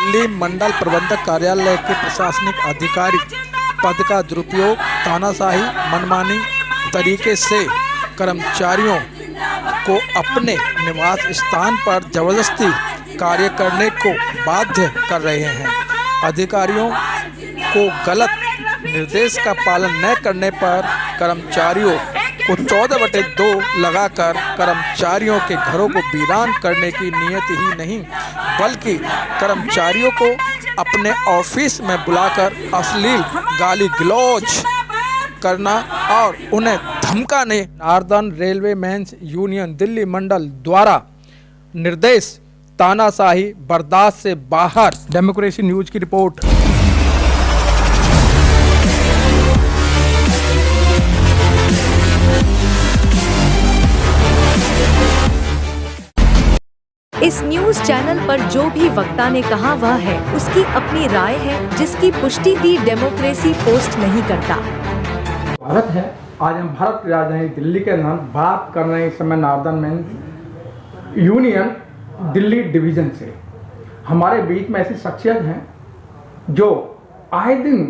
दिल्ली मंडल प्रबंधक कार्यालय के प्रशासनिक अधिकारी पद का दुरुपयोग, तानाशाही, मनमानी तरीके से कर्मचारियों को अपने निवास स्थान पर जबरदस्ती कार्य करने को बाध्य कर रहे हैं। अधिकारियों को गलत निर्देश का पालन न करने पर कर्मचारियों को 14/2 लगाकर कर्मचारियों के घरों को वीरान करने की नियत ही नहीं, बल्कि कर्मचारियों को अपने ऑफिस में बुलाकर अश्लील गाली गलौज करना और उन्हें धमकाने। Northern railway mains union Delhi मंडल द्वारा निर्देश तानाशाही बर्दाश्त से बाहर। डेमोक्रेसी न्यूज की रिपोर्ट। इस न्यूज चैनल पर जो भी वक्ता ने कहा वह है उसकी अपनी राय है, जिसकी पुष्टि दी डेमोक्रेसी पोस्ट नहीं करता। भारत है। आज हम भारत की राजधानी दिल्ली के नाम बात कर रहे हैं। इस समय northern mens union Delhi division से हमारे बीच में ऐसी शख्सियत हैं जो आए दिन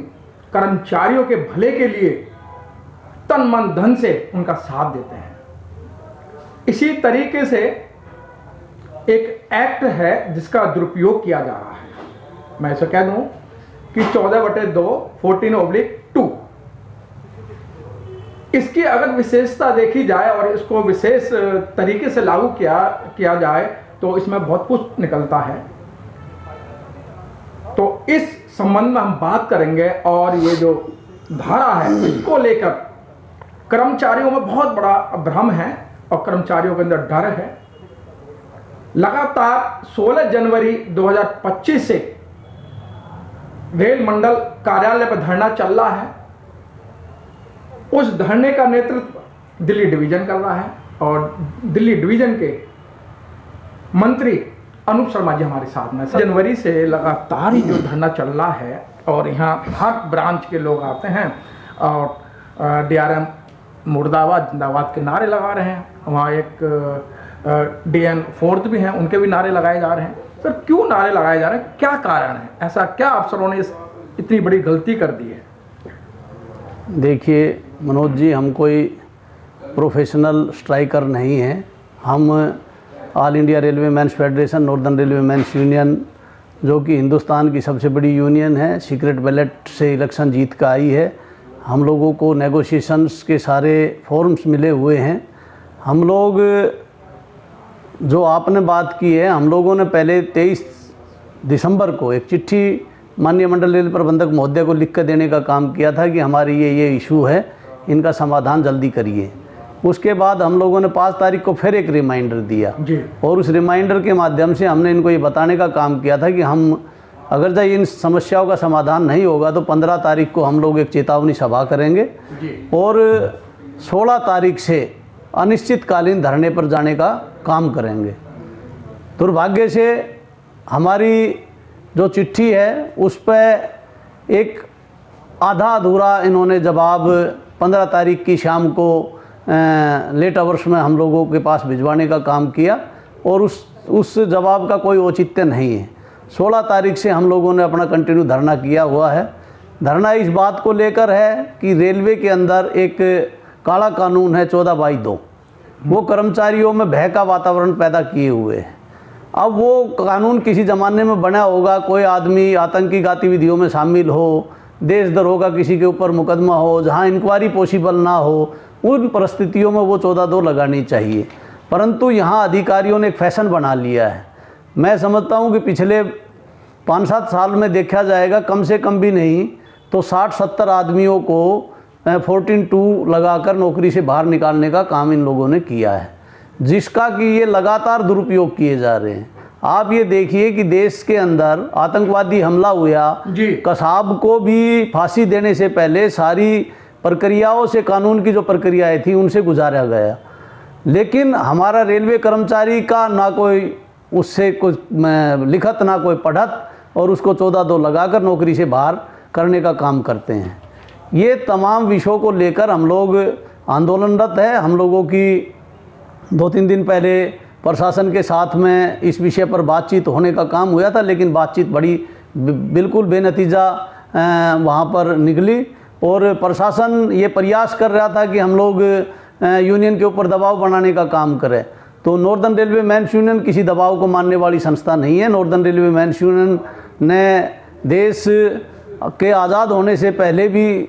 कर्मचारियों के भले के लिए तन मन धन से उनका साथ देते हैं। इसी तरीके से एक एक्ट है जिसका दुरुपयोग किया जा रहा है। मैं ऐसा कह दूं कि 14/2 14/2 इसकी अगर विशेषता देखी जाए और इसको विशेष तरीके से लागू किया जाए तो इसमें बहुत कुछ निकलता है। तो इस संबंध में हम बात करेंगे और ये जो धारा है इसको लेकर कर्मचारियों में बहुत बड़ा भ्रम है और कर्मचारियों के अंदर डर है। लगातार 16 जनवरी 2025 से रेल मंडल कार्यालय पर धरना चल रहा है। उस धरने का नेतृत्व दिल्ली डिवीजन कर रहा है और दिल्ली डिवीजन के मंत्री अनूप शर्मा जी हमारे साथ में। जनवरी से लगातार ही जो धरना चल रहा है और यहाँ हर ब्रांच के लोग आते हैं और DRM मुर्दाबाद जिंदाबाद के नारे लगा रहे हैं। वहाँ एक DN 4th भी हैं, उनके भी नारे लगाए जा रहे हैं। सर, क्यों नारे लगाए जा रहे हैं? क्या कारण है? ऐसा क्या अफसरों ने इतनी बड़ी गलती कर दी है? देखिए मनोज जी, हम कोई प्रोफेशनल स्ट्राइकर नहीं हैं। हम all India railway mens federation, northern railway mains union, जो कि हिंदुस्तान की सबसे बड़ी यूनियन है, सीक्रेट बैलेट से इलेक्शन जीत कर आई है। हम लोगों को नेगोशिएशंस के सारे फॉर्म्स मिले हुए हैं। हम लोग जो आपने बात की है, हम लोगों ने पहले 23 दिसंबर को एक चिट्ठी माननीय मंडल रेल प्रबंधक महोदय को लिख कर देने का काम किया था कि हमारी ये इशू है, इनका समाधान जल्दी करिए। उसके बाद हम लोगों ने 5 तारीख को फिर एक रिमाइंडर दिया और उस रिमाइंडर के माध्यम से हमने इनको ये बताने का काम किया था कि हम अगर जब इन समस्याओं का समाधान नहीं होगा तो 15 तारीख को हम लोग एक चेतावनी सभा करेंगे और 16 तारीख से अनिश्चितकालीन धरने पर जाने का काम करेंगे। दुर्भाग्य से हमारी जो चिट्ठी है उस पर एक आधा अधूरा इन्होंने जवाब 15 तारीख की शाम को लेट आवर्स में हम लोगों के पास भिजवाने का काम किया और उस जवाब का कोई औचित्य नहीं है। 16 तारीख से हम लोगों ने अपना कंटिन्यू धरना किया हुआ है। धरना इस बात को लेकर है कि रेलवे के अंदर एक काला कानून है 14/2, वो कर्मचारियों में भय का वातावरण पैदा किए हुए है। अब वो कानून किसी ज़माने में बना होगा, कोई आदमी आतंकी गतिविधियों में शामिल हो, देशद्रोह का किसी के ऊपर मुकदमा हो, जहाँ इंक्वायरी पॉसिबल ना हो, उन परिस्थितियों में वो 14/2 लगानी चाहिए। परंतु यहाँ अधिकारियों ने एक फैशन बना लिया है। मैं समझता हूँ कि पिछले 5-7 साल में देखा जाएगा, कम से कम भी नहीं तो 60-70 आदमियों को 14/2 लगाकर नौकरी से बाहर निकालने का काम इन लोगों ने किया है, जिसका कि ये लगातार दुरुपयोग किए जा रहे हैं। आप ये देखिए कि देश के अंदर आतंकवादी हमला हुआ, कसाब को भी फांसी देने से पहले सारी प्रक्रियाओं से, कानून की जो प्रक्रियाएं थी उनसे गुजारा गया, लेकिन हमारा रेलवे कर्मचारी का ना कोई उससे कुछ लिखत ना कोई पढ़त और उसको 14/2 लगाकर नौकरी से बाहर करने का काम करते हैं। ये तमाम विषयों को लेकर हम लोग आंदोलनरत है। हम लोगों की 2-3 दिन पहले प्रशासन के साथ में इस विषय पर बातचीत होने का काम हुआ था, लेकिन बातचीत बिल्कुल बेनतीजा वहाँ पर निकली और प्रशासन ये प्रयास कर रहा था कि हम लोग यूनियन के ऊपर दबाव बनाने का काम करें। तो नॉर्दर्न रेलवे मेंस यूनियन किसी दबाव को मानने वाली संस्था नहीं है। नॉर्दर्न रेलवे मेंस यूनियन ने देश के आज़ाद होने से पहले भी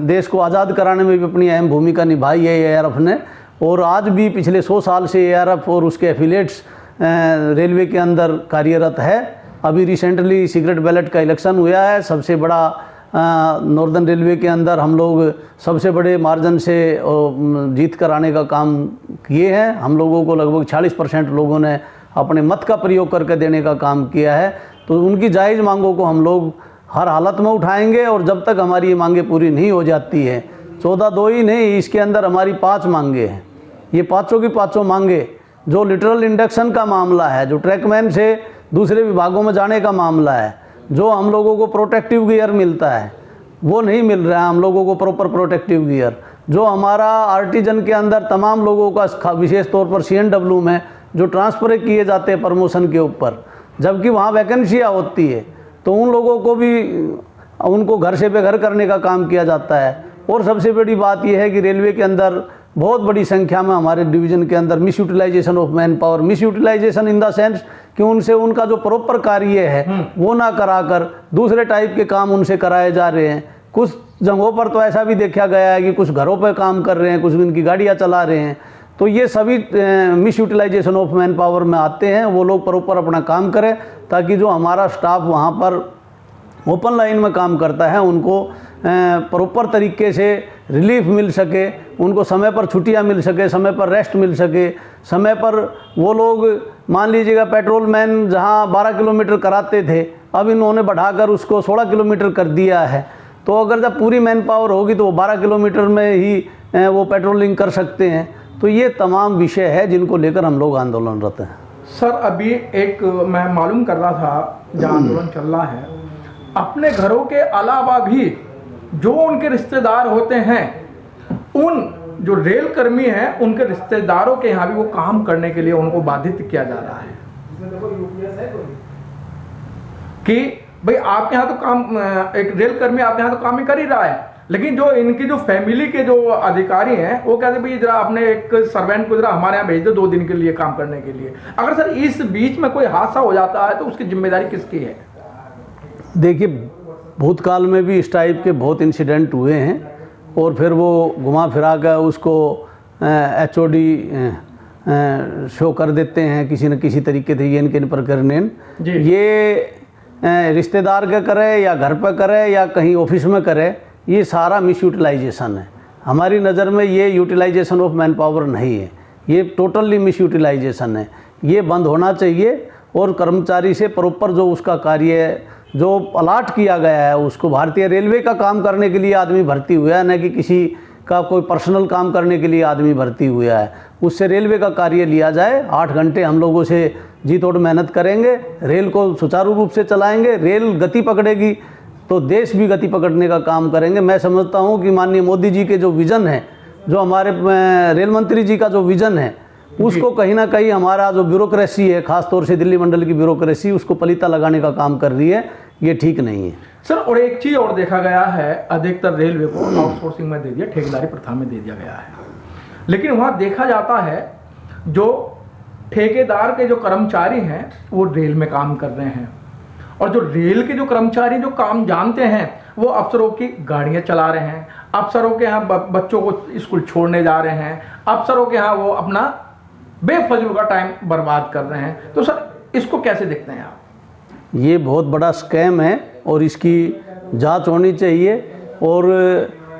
देश को आज़ाद कराने में भी अपनी अहम भूमिका निभाई है एआरएफ ने, और आज भी पिछले 100 साल से एआरएफ और उसके एफिलिएट्स रेलवे के अंदर कार्यरत है। अभी रिसेंटली सीक्रेट बैलेट का इलेक्शन हुआ है, सबसे बड़ा नॉर्दर्न रेलवे के अंदर हम लोग सबसे बड़े मार्जिन से जीत कर आने का काम किए हैं। हम लोगों को लगभग 40% लोगों ने अपने मत का प्रयोग करके देने का काम किया है। तो उनकी जायज़ मांगों को हम लोग हर हालत में उठाएंगे, और जब तक हमारी ये मांगें पूरी नहीं हो जाती है, 14-2 ही नहीं, इसके अंदर हमारी 5 मांगें हैं। ये पाँचों की पाँचों मांगे, जो लिटरल इंडक्शन का मामला है, जो ट्रैकमैन से दूसरे विभागों में जाने का मामला है, जो हम लोगों को प्रोटेक्टिव गियर मिलता है वो नहीं मिल रहा है हम लोगों को प्रॉपर प्रोटेक्टिव गियर, जो हमारा आर्टिजन के अंदर तमाम लोगों का विशेष तौर पर CNW में जो ट्रांसफ़र किए जाते हैं प्रमोशन के ऊपर, जबकि वहाँ वैकेंसियाँ होती है, तो उन लोगों को भी उनको घर से बेघर करने का काम किया जाता है। और सबसे बड़ी बात यह है कि रेलवे के अंदर बहुत बड़ी संख्या में हमारे डिवीज़न के अंदर misutilization of manpower, misutilization in the sense कि उनसे उनका जो प्रॉपर कार्य है वो ना कराकर दूसरे टाइप के काम उनसे कराए जा रहे हैं। कुछ जगहों पर तो ऐसा भी देखा गया है कि कुछ घरों पर काम कर रहे हैं, कुछ इनकी गाड़ियाँ चला रहे हैं। तो ये सभी misutilization of manpower में आते हैं। वो लोग प्रॉपर अपना काम करें ताकि जो हमारा स्टाफ वहाँ पर ओपन लाइन में काम करता है उनको प्रॉपर तरीके से रिलीफ मिल सके, उनको समय पर छुट्टियां मिल सके, समय पर रेस्ट मिल सके, समय पर वो लोग मान लीजिएगा पेट्रोल मैन जहां 12 किलोमीटर कराते थे अब इन्होंने बढ़ाकर उसको 16 किलोमीटर कर दिया है। तो अगर जब पूरी मैन पावर होगी तो वो 12 किलोमीटर में ही वो पेट्रोलिंग कर सकते हैं। तो ये तमाम विषय है जिनको लेकर हम लोग आंदोलनरत हैं। सर अभी एक मैं मालूम कर रहा था जहाँ आंदोलन चल रहा है, अपने घरों के अलावा भी जो उनके रिश्तेदार होते हैं, उन जो रेल कर्मी हैं उनके रिश्तेदारों के यहाँ भी वो काम करने के लिए उनको बाधित किया जा रहा है कि भाई आपके यहाँ तो काम, एक रेल कर्मी आपके यहाँ तो काम ही कर ही रहा है, लेकिन जो इनकी जो फैमिली के जो अधिकारी हैं वो कहते हैं भाई जरा अपने एक सर्वेंट को जरा हमारे यहाँ भेज दो 2 दिन के लिए काम करने के लिए। अगर सर इस बीच में कोई हादसा हो जाता है तो उसकी जिम्मेदारी किसकी है? देखिए, भूतकाल में भी इस टाइप के बहुत इंसिडेंट हुए हैं और फिर वो घुमा फिरा कर उसको HOD शो कर देते हैं किसी न किसी तरीके से, ये इनके प्रकरण ये रिश्तेदार के करे या घर पर करे या कहीं ऑफिस में करे, ये सारा मिस यूटिलाइजेशन है। हमारी नज़र में ये यूटिलाइजेशन ऑफ मैन पावर नहीं है, ये टोटली मिस यूटिलाइजेशन है। ये बंद होना चाहिए और कर्मचारी से प्रॉपर जो उसका कार्य जो अलाट किया गया है उसको, भारतीय रेलवे का काम करने के लिए आदमी भर्ती हुआ है, न कि किसी का कोई पर्सनल काम करने के लिए आदमी भर्ती हुआ है, उससे रेलवे का कार्य लिया जाए। 8 घंटे हम लोगों से जी तोड़ मेहनत करेंगे, रेल को सुचारू रूप से चलाएंगे, रेल गति पकड़ेगी तो देश भी गति पकड़ने का काम करेंगे। मैं समझता हूँ कि माननीय मोदी जी के जो विज़न है, जो हमारे रेल मंत्री जी का जो विज़न है, उसको कहीं ना कहीं हमारा जो ब्यूरोक्रेसी है, खास तौर से दिल्ली मंडल की ब्यूरोक्रेसी, उसको पलीता लगाने का काम कर रही है। ये ठीक नहीं है सर। और एक चीज़ और देखा गया है, अधिकतर रेलवे को आउटसोर्सिंग में दे दिया, ठेकेदारी प्रथा में दे दिया गया है, लेकिन वहाँ देखा जाता है जो ठेकेदार के जो कर्मचारी हैं वो रेल में काम कर रहे हैं, और जो रेल के जो कर्मचारी जो काम जानते हैं वो अफसरों की गाड़ियाँ चला रहे हैं, अफसरों के यहाँ बच्चों को स्कूल छोड़ने जा रहे हैं, अफसरों के यहाँ वो अपना बेफजूल का टाइम बर्बाद कर रहे हैं। तो सर इसको कैसे देखते हैं आप? ये बहुत बड़ा स्कैम है और इसकी जांच होनी चाहिए। और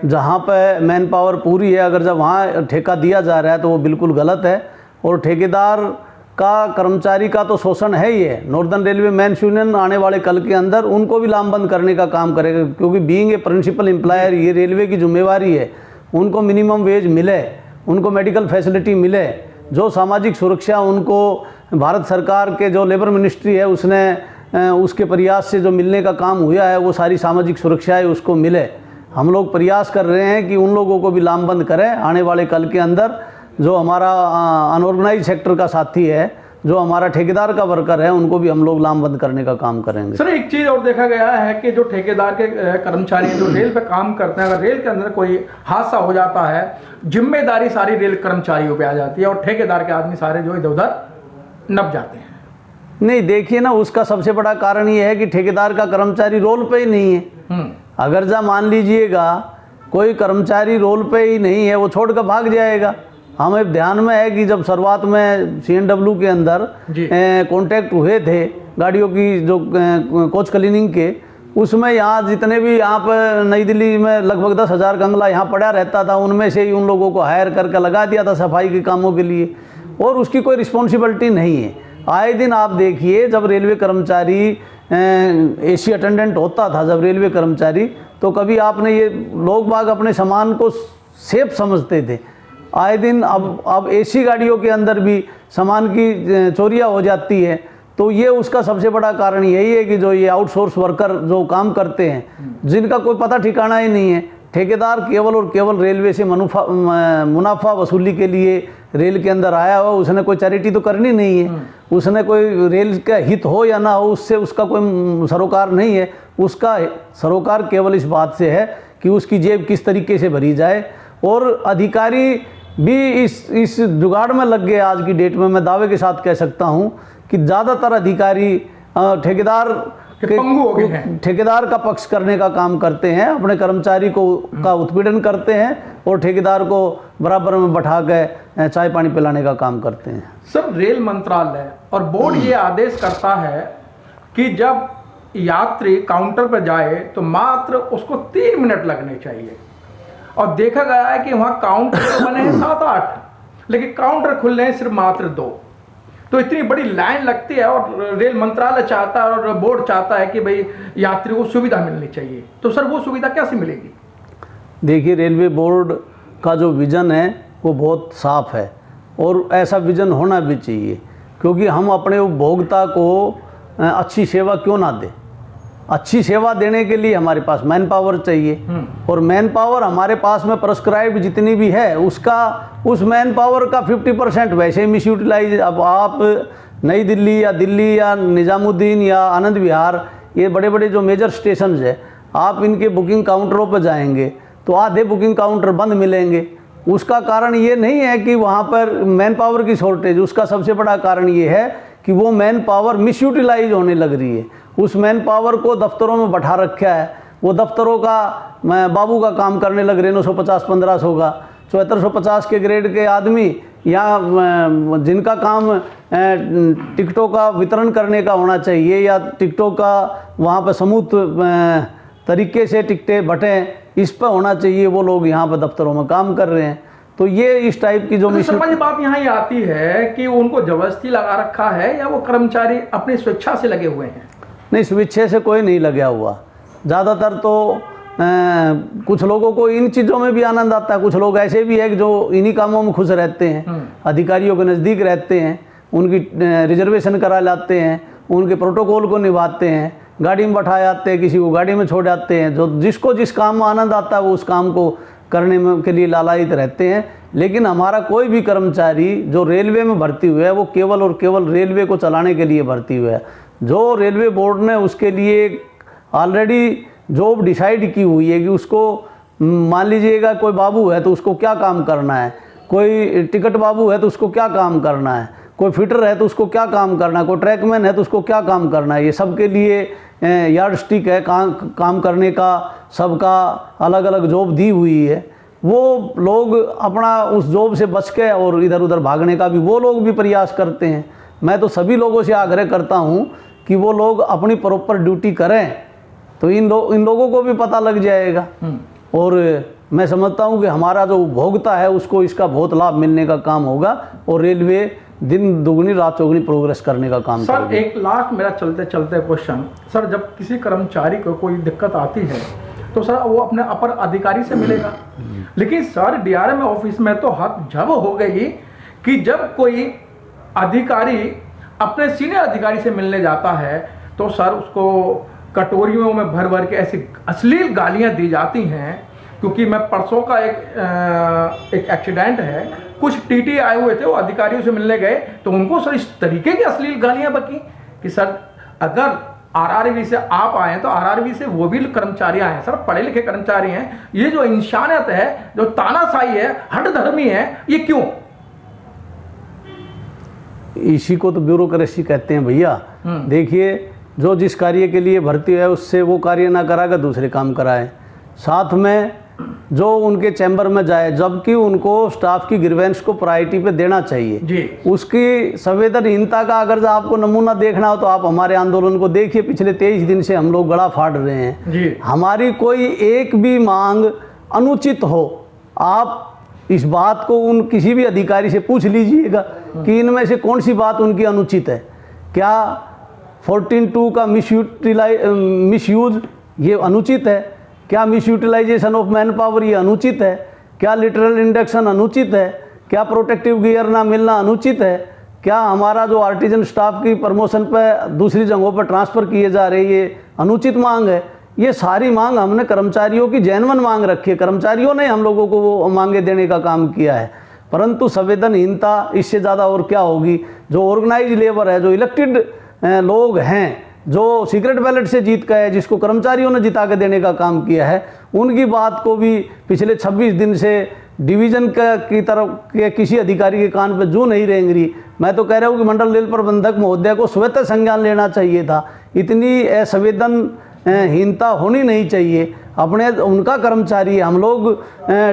जहाँ पे मैन पावर पूरी है, अगर जब वहाँ ठेका दिया जा रहा है तो वो बिल्कुल गलत है। और ठेकेदार का, कर्मचारी का तो शोषण है ही है। नॉर्दर्न रेलवे मेंस यूनियन आने वाले कल के अंदर उनको भी लामबंद करने का काम करेगा, क्योंकि बीइंग ए प्रिंसिपल एम्प्लॉयर ये रेलवे की जिम्मेवारी है। उनको मिनिमम वेज मिले, उनको मेडिकल फैसिलिटी मिले, जो सामाजिक सुरक्षा उनको भारत सरकार के जो लेबर मिनिस्ट्री है उसने उसके प्रयास से जो मिलने का काम हुआ है, वो सारी सामाजिक सुरक्षाएं उसको मिले। हम लोग प्रयास कर रहे हैं कि उन लोगों को भी लामबंद करें आने वाले कल के अंदर। जो हमारा अनऑर्गेनाइज सेक्टर का साथी है, जो हमारा ठेकेदार का वर्कर है, उनको भी हम लोग लामबंद करने का काम करेंगे। सर एक चीज़ और देखा गया है कि जो ठेकेदार के कर्मचारी जो रेल पे काम करते हैं, अगर रेल के अंदर कोई हादसा हो जाता है, जिम्मेदारी सारी रेल कर्मचारियों पे आ जाती है और ठेकेदार के आदमी सारे जो इधर उधर नप जाते हैं। नहीं, देखिए ना, उसका सबसे बड़ा कारण ये है कि ठेकेदार का कर्मचारी रोल पे ही नहीं है। अगर जा मान लीजिएगा कोई कर्मचारी रोल पे ही नहीं है, वो छोड़ कर भाग जाएगा। हमें ध्यान में है कि जब शुरुआत में CNW के अंदर कॉन्टैक्ट हुए थे गाड़ियों की जो कोच क्लीनिंग के, उसमें यहाँ जितने भी यहाँ पर नई दिल्ली में लगभग 10,000 कंगला यहाँ पड़ा रहता था, उनमें से ही उन लोगों को हायर करके लगा दिया था सफाई के कामों के लिए, और उसकी कोई रिस्पॉन्सिबिलिटी नहीं है। आए दिन आप देखिए, जब रेलवे कर्मचारी AC अटेंडेंट होता था, जब रेलवे कर्मचारी, तो कभी आपने ये लोग बाग अपने सामान को सेफ समझते थे। आए दिन अब AC गाड़ियों के अंदर भी सामान की चोरियां हो जाती है। तो ये उसका सबसे बड़ा कारण यही है कि जो ये आउटसोर्स वर्कर जो काम करते हैं, जिनका कोई पता ठिकाना ही नहीं है, ठेकेदार केवल और केवल रेलवे से मुनाफा वसूली के लिए रेल के अंदर आया हुआ, उसने कोई चैरिटी तो करनी नहीं है, उसने कोई रेल का हित हो या ना हो, उससे उसका कोई सरोकार नहीं है। उसका सरोकार केवल इस बात से है कि उसकी जेब किस तरीके से भरी जाए। और अधिकारी भी इस जुगाड़ में लग गए। आज की डेट में मैं दावे के साथ कह सकता हूं कि ज़्यादातर अधिकारी ठेकेदार का पक्ष करने का काम करते हैं, अपने कर्मचारी का उत्पीड़न करते हैं और ठेकेदार को बराबर में बैठा के चाय पानी पिलाने का काम करते हैं। सब रेल मंत्रालय और बोर्ड ये आदेश करता है कि जब यात्री काउंटर पर जाए तो मात्र उसको 3 मिनट लगने चाहिए, और देखा गया है कि वहाँ काउंटर तो बने हैं 7-8, लेकिन काउंटर खुलने हैं सिर्फ मात्र 2। तो इतनी बड़ी लाइन लगती है और रेल मंत्रालय चाहता है और बोर्ड चाहता है कि भाई यात्री को सुविधा मिलनी चाहिए। तो सर वो सुविधा कैसे मिलेगी? देखिए, रेलवे बोर्ड का जो विज़न है वो बहुत साफ है और ऐसा विज़न होना भी चाहिए, क्योंकि हम अपने उपभोक्ता को अच्छी सेवा क्यों ना दें। अच्छी सेवा देने के लिए हमारे पास मैन पावर चाहिए, और मैन पावर हमारे पास में प्रेस्क्राइब्ड जितनी भी है उस मैन पावर का 50% वैसे ही मिस यूटिलाइज। अब आप नई दिल्ली या निज़ामुद्दीन या आनंद विहार, ये बड़े बड़े जो मेजर स्टेशन है, आप इनके बुकिंग काउंटरों पर जाएंगे तो आधे बुकिंग काउंटर बंद मिलेंगे। उसका कारण ये नहीं है कि वहाँ पर मैन पावर की शॉर्टेज, उसका सबसे बड़ा कारण ये है कि वो मैन पावर मिस यूटिलाइज होने लग रही है। उस मैन पावर को दफ्तरों में बैठा रखा है, वो दफ्तरों का बाबू का काम करने लग रहे, 950-1500 का, 7450 के ग्रेड के आदमी या जिनका काम टिकटों का वितरण करने का होना चाहिए या टिकटों का वहाँ पर समूह तरीके से टिकटें बटें, इस पर होना चाहिए, वो लोग यहाँ पर दफ्तरों में काम कर रहे हैं। तो ये इस टाइप की जो बात यहाँ ये आती है कि उनको जबरदस्ती लगा रखा है या वो कर्मचारी अपनी स्वेच्छा से लगे हुए हैं? नहीं, स्वेच्छा से कोई नहीं लगा हुआ। ज़्यादातर तो कुछ लोगों को इन चीज़ों में भी आनंद आता है, कुछ लोग ऐसे भी है कि जो इन्हीं कामों में खुश रहते हैं, अधिकारियों के नज़दीक रहते हैं, उनकी रिजर्वेशन करा लाते हैं, उनके प्रोटोकॉल को निभाते हैं, गाड़ी में बैठा जाते हैं, किसी को गाड़ी में छोड़ जाते हैं। जो जिसको जिस काम में आनंद आता है वो उस काम को करने में के लिए लालायित रहते हैं। लेकिन हमारा कोई भी कर्मचारी जो रेलवे में भर्ती हुआ है वो केवल और केवल रेलवे को चलाने के लिए भर्ती हुआ है। जो रेलवे बोर्ड ने उसके लिए ऑलरेडी जॉब डिसाइड की हुई है कि उसको, मान लीजिएगा कोई बाबू है तो उसको क्या काम करना है, कोई टिकट बाबू है तो उसको क्या काम करना है, कोई फिटर है तो उसको क्या काम करना है, कोई ट्रैकमैन है तो उसको क्या काम करना है। ये सबके लिए यार्ड स्टिक है काम करने का, सबका अलग अलग जॉब दी हुई है। वो लोग अपना उस जॉब से बच के और इधर उधर भागने का भी वो लोग भी प्रयास करते हैं। मैं तो सभी लोगों से आग्रह करता हूं कि वो लोग अपनी प्रॉपर ड्यूटी करें, तो इन लोगों को भी पता लग जाएगा। और मैं समझता हूं कि हमारा जो उपभोक्ता है उसको इसका बहुत लाभ मिलने का काम होगा और रेलवे दिन दुगनी रात चौगुनी प्रोग्रेस करने का काम करेगा। सर एक लास्ट मेरा चलते चलते क्वेश्चन, सर जब किसी कर्मचारी को कोई दिक्कत आती है तो सर वो अपने अपर अधिकारी से मिलेगा, लेकिन सर DRM ऑफिस में तो हद जब हो गई कि जब कोई अधिकारी अपने सीनियर अधिकारी से मिलने जाता है तो सर उसको कटोरियों में भर भर के ऐसी अश्लील गालियां दी जाती हैं क्योंकि मैं परसों का एक एक्सीडेंट है, कुछ टीटी आए हुए थे, वो अधिकारियों से मिलने गए तो उनको सर इस तरीके की अश्लील गालियां बकी कि सर अगर आरआरबी से आप आए हैं तो आरआरबी से वो भी कर्मचारी आए हैं, सर पढ़े लिखे कर्मचारी हैं। ये जो इंसानियत है, जो तानाशाही है, हठधर्मी है, ये क्यों? इसी को तो ब्यूरोक्रेसी कहते हैं भैया। देखिए, जो जिस कार्य के लिए भर्ती है उससे वो कार्य ना कराकर दूसरे काम कराए, साथ में जो उनके चैम्बर में जाए, जबकि उनको स्टाफ की ग्रीवेंस को प्रायोरिटी पे देना चाहिए जी। उसकी संवेदनहीनता का अगर आपको नमूना देखना हो तो आप हमारे आंदोलन को देखिए। पिछले 23 दिन से हम लोग गला फाड़ रहे हैं जी। हमारी कोई एक भी मांग अनुचित हो, आप इस बात को उन किसी भी अधिकारी से पूछ लीजिएगा कि इनमें से कौन सी बात उनकी अनुचित है। क्या 14(2) का मिसयूज ये अनुचित है? क्या misutilization of manpower ये अनुचित है? क्या लिटरल इंडक्शन अनुचित है? क्या प्रोटेक्टिव गियर ना मिलना अनुचित है? क्या हमारा जो आर्टिजन स्टाफ की प्रमोशन पर दूसरी जगहों पर ट्रांसफ़र किए जा रहे हैं ये अनुचित मांग है? ये सारी मांग हमने कर्मचारियों की जेन्युइन मांग रखी है, कर्मचारियों ने हम लोगों को वो मांगे देने का काम किया है। परंतु संवेदनहीनता इससे ज़्यादा और क्या होगी? जो ऑर्गेनाइज लेबर है, जो इलेक्टेड लोग हैं, जो सीक्रेट बैलेट से जीत गए, जिसको कर्मचारियों ने जिता के देने का काम किया है, उनकी बात को भी पिछले 26 दिन से डिवीज़न की तरफ के किसी अधिकारी के कान पर जू नहीं रेंग रही। मैं तो कह रहा हूँ कि मंडल रेल प्रबंधक महोदय को स्वतः संज्ञान लेना चाहिए था। इतनी असंवेदनहीनता होनी नहीं चाहिए। अपने उनका कर्मचारी है, हम लोग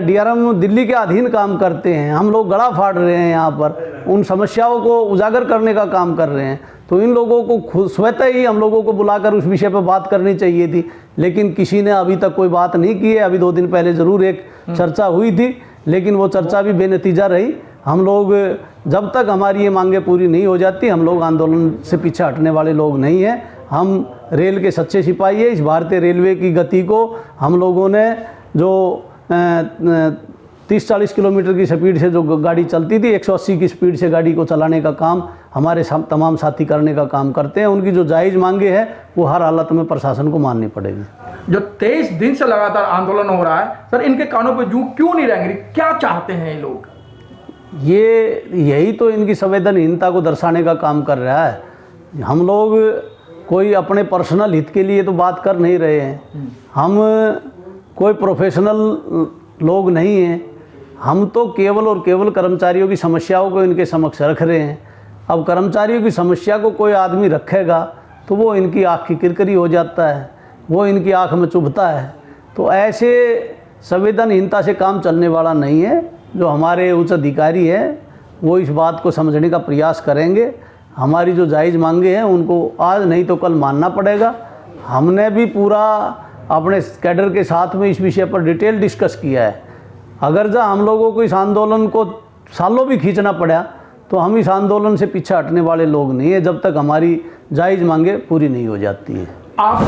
DRM दिल्ली के अधीन काम करते हैं, हम लोग गला फाड़ रहे हैं, यहाँ पर उन समस्याओं को उजागर करने का काम कर रहे हैं। तो इन लोगों को खुद स्वतः ही हम लोगों को बुलाकर उस विषय पर बात करनी चाहिए थी, लेकिन किसी ने अभी तक कोई बात नहीं की है। अभी 2 दिन पहले ज़रूर एक चर्चा हुई थी, लेकिन वो चर्चा भी बेनतीजा रही। हम लोग जब तक हमारी ये मांगें पूरी नहीं हो जाती, हम लोग आंदोलन से पीछे हटने वाले लोग नहीं हैं। हम रेल के सच्चे सिपाही है। इस भारतीय रेलवे की गति को हम लोगों ने जो 30-40 किलोमीटर की स्पीड से जो गाड़ी चलती थी, 180 की स्पीड से गाड़ी को चलाने का काम हमारे तमाम साथी करने का काम करते हैं। उनकी जो जायज़ मांगे हैं वो हर हालत में प्रशासन को माननी पड़ेगी। जो 23 दिन से लगातार आंदोलन हो रहा है सर, इनके कानों पे जू क्यों नहीं रेंग रही? क्या चाहते हैं ये लोग? यही तो इनकी संवेदनहीनता को दर्शाने का काम कर रहा है। हम लोग कोई अपने पर्सनल हित के लिए तो बात कर नहीं रहे हैं, हम कोई प्रोफेशनल लोग नहीं हैं। हम तो केवल और केवल कर्मचारियों की समस्याओं को इनके समक्ष रख रहे हैं। अब कर्मचारियों की समस्या को कोई आदमी रखेगा तो वो इनकी आँख की किरकिरी हो जाता है, वो इनकी आँख में चुभता है। तो ऐसे संवेदनहीनता से काम चलने वाला नहीं है। जो हमारे उच्च अधिकारी हैं वो इस बात को समझने का प्रयास करेंगे। हमारी जो जायज़ मांगे हैं उनको आज नहीं तो कल मानना पड़ेगा। हमने भी पूरा अपने कैडर के साथ में इस विषय पर डिटेल डिस्कस किया है। अगर जब हम लोगों को इस आंदोलन को सालों भी खींचना पड़ा तो हम इस आंदोलन से पीछे हटने वाले लोग नहीं हैं, जब तक हमारी जायज़ मांगे पूरी नहीं हो जाती है। आप